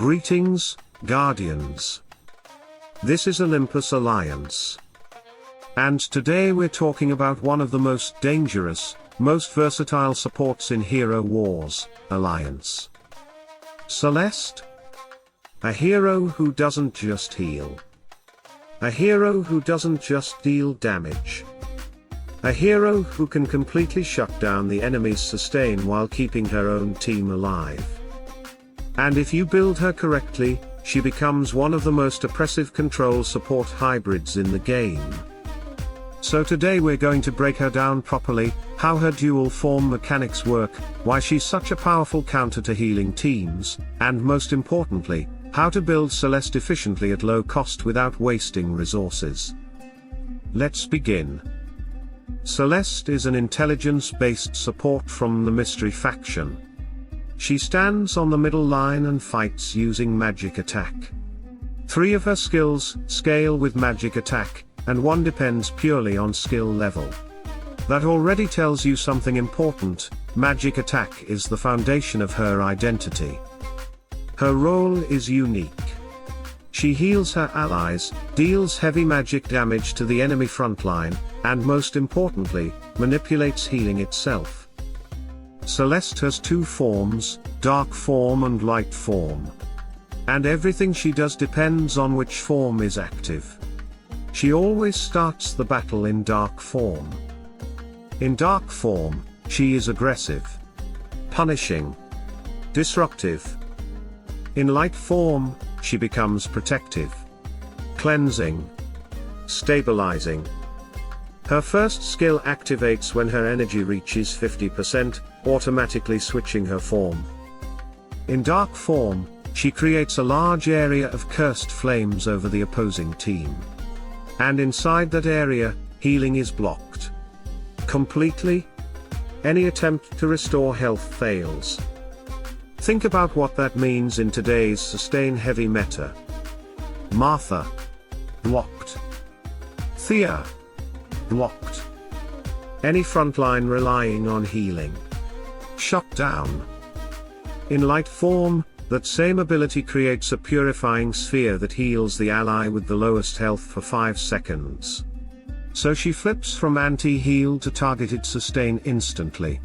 Greetings, Guardians. This is Olympus Alliance. And today we're talking about one of the most dangerous, most versatile supports in Hero Wars Alliance. Celeste. A hero who doesn't just heal. A hero who doesn't just deal damage. A hero who can completely shut down the enemy's sustain while keeping her own team alive. And if you build her correctly, she becomes one of the most oppressive control support hybrids in the game. So today we're going to break her down properly, how her dual form mechanics work, why she's such a powerful counter to healing teams, and most importantly, how to build Celeste efficiently at low cost without wasting resources. Let's begin. Celeste is an intelligence-based support from the Mystery faction. She stands on the middle line and fights using magic attack. 3 of her skills scale with magic attack, and 1 depends purely on skill level. That already tells you something important: magic attack is the foundation of her identity. Her role is unique. She heals her allies, deals heavy magic damage to the enemy frontline, and most importantly, manipulates healing itself. Celeste has 2 forms, dark form and light form. And everything she does depends on which form is active. She always starts the battle in dark form. In dark form, she is aggressive, punishing, disruptive. In light form, she becomes protective, cleansing, stabilizing. Her first skill activates when her energy reaches 50%, automatically switching her form. In dark form, she creates a large area of cursed flames over the opposing team. And inside that area, healing is blocked completely. Any attempt to restore health fails. Think about what that means in today's sustain-heavy meta. Martha. Blocked. Thea. Blocked. Any frontline relying on healing. Shut down. In light form, that same ability creates a purifying sphere that heals the ally with the lowest health for 5 seconds. So she flips from anti-heal to targeted sustain instantly.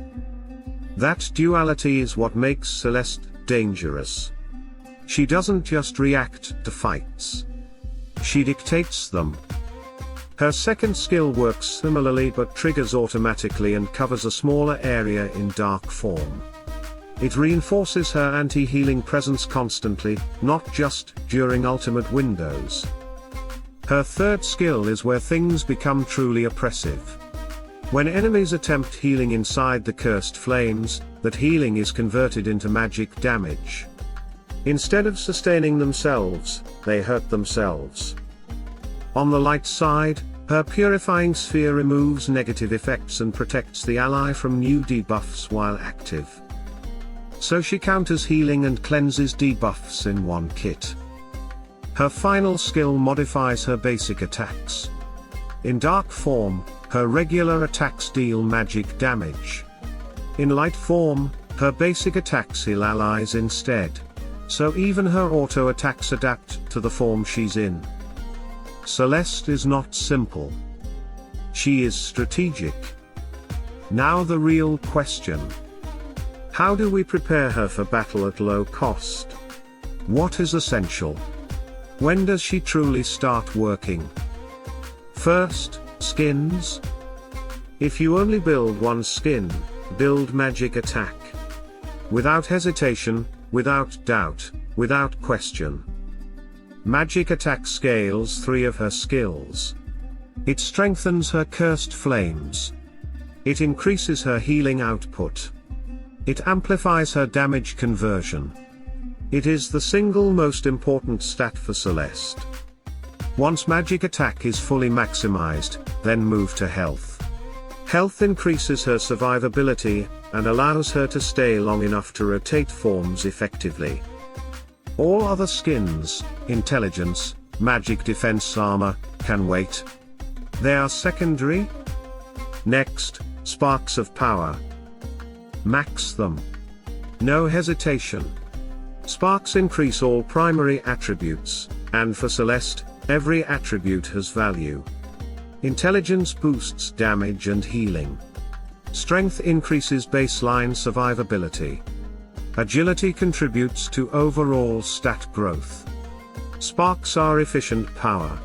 That duality is what makes Celeste dangerous. She doesn't just react to fights. She dictates them. Her second skill works similarly but triggers automatically and covers a smaller area in dark form. It reinforces her anti-healing presence constantly, not just during ultimate windows. Her third skill is where things become truly oppressive. When enemies attempt healing inside the cursed flames, that healing is converted into magic damage. Instead of sustaining themselves, they hurt themselves. On the light side, her purifying sphere removes negative effects and protects the ally from new debuffs while active. So she counters healing and cleanses debuffs in one kit. Her final skill modifies her basic attacks. In dark form, her regular attacks deal magic damage. In light form, her basic attacks heal allies instead. So even her auto attacks adapt to the form she's in. Celeste is not simple. She is strategic. Now the real question. How do we prepare her for battle at low cost? What is essential? When does she truly start working? First, skins. If you only build 1 skin, build magic attack. Without hesitation, without doubt, without question. Magic attack scales 3 of her skills. It strengthens her cursed flames. It increases her healing output. It amplifies her damage conversion. It is the single most important stat for Celeste. Once magic attack is fully maximized, then move to health. Health increases her survivability, and allows her to stay long enough to rotate forms effectively. All other skins, intelligence, magic defense armor, can wait. They are secondary. Next, sparks of power. Max them. No hesitation. Sparks increase all primary attributes, and for Celeste, every attribute has value. Intelligence boosts damage and healing. Strength increases baseline survivability. Agility contributes to overall stat growth. Sparks are efficient power.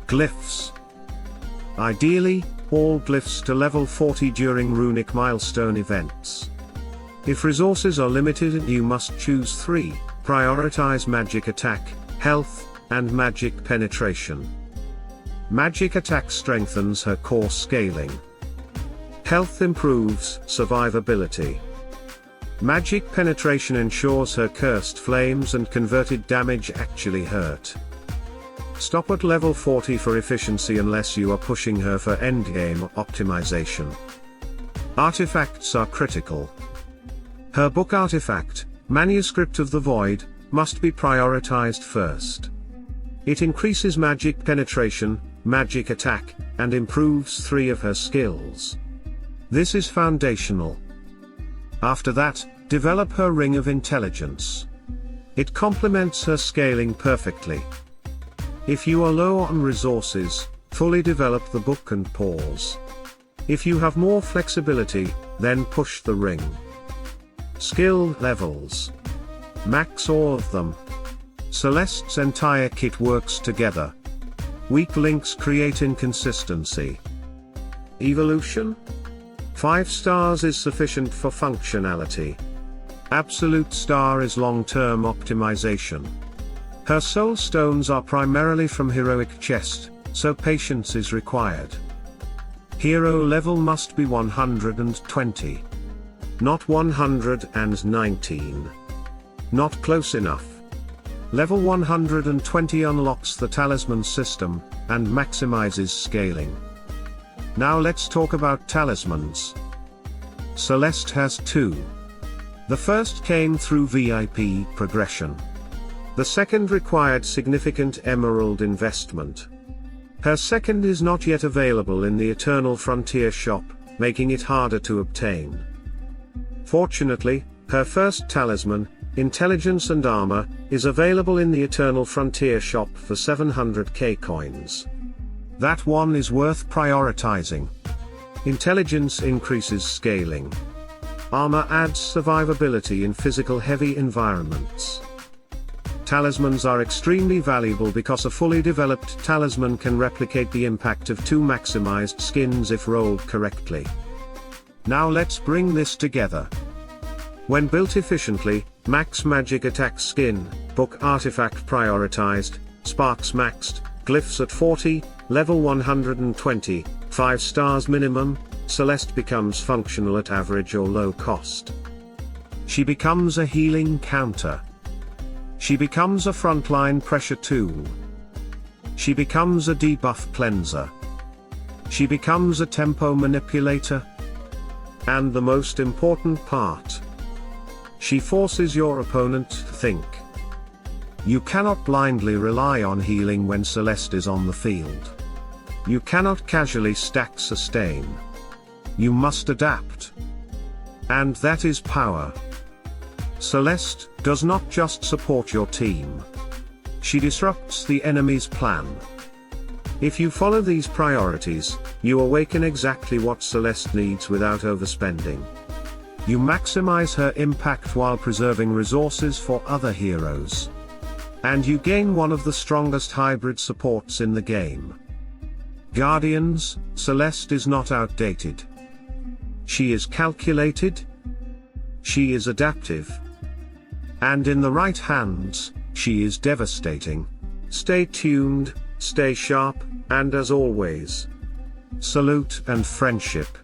Glyphs. Ideally, all glyphs to level 40 during runic milestone events. If resources are limited, you must choose 3, prioritize magic attack, health, and magic penetration. Magic attack strengthens her core scaling. Health improves survivability. Magic penetration ensures her cursed flames and converted damage actually hurt. Stop at level 40 for efficiency unless you are pushing her for endgame optimization. Artifacts are critical. Her book artifact, Manuscript of the Void, must be prioritized first. It increases magic penetration, magic attack, and improves 3 of her skills. This is foundational. After that, develop her Ring of Intelligence. It complements her scaling perfectly. If you are low on resources, fully develop the book and pause. If you have more flexibility, then push the ring. Skill levels. Max all of them. Celeste's entire kit works together. Weak links create inconsistency. Evolution? 5 stars is sufficient for functionality. Absolute star is long-term optimization. Her soul stones are primarily from heroic chest, so patience is required. Hero level must be 120. Not 119. Not close enough. Level 120 unlocks the talisman system, and maximizes scaling. Now let's talk about talismans. Celeste has 2. The first came through VIP progression. The second required significant emerald investment. Her second is not yet available in the Eternal Frontier shop, making it harder to obtain. Fortunately, her first talisman, Intelligence and Armor, is available in the Eternal Frontier shop for 700k coins. That one is worth prioritizing. Intelligence increases scaling. Armor adds survivability in physical heavy environments. Talismans are extremely valuable because a fully developed talisman can replicate the impact of 2 maximized skins if rolled correctly. Now let's bring this together. When built efficiently, max magic attack skin, book artifact prioritized, sparks maxed, glyphs at 40, level 120, 5 stars minimum, Celeste becomes functional at average or low cost. She becomes a healing counter. She becomes a frontline pressure tool. She becomes a debuff cleanser. She becomes a tempo manipulator. And the most important part. She forces your opponent to think. You cannot blindly rely on healing when Celeste is on the field. You cannot casually stack sustain. You must adapt. And that is power. Celeste does not just support your team. She disrupts the enemy's plan. If you follow these priorities, you awaken exactly what Celeste needs without overspending. You maximize her impact while preserving resources for other heroes. And you gain one of the strongest hybrid supports in the game. Guardians, Celeste is not outdated. She is calculated. She is adaptive. And in the right hands, she is devastating. Stay tuned, stay sharp, and as always, salute and friendship.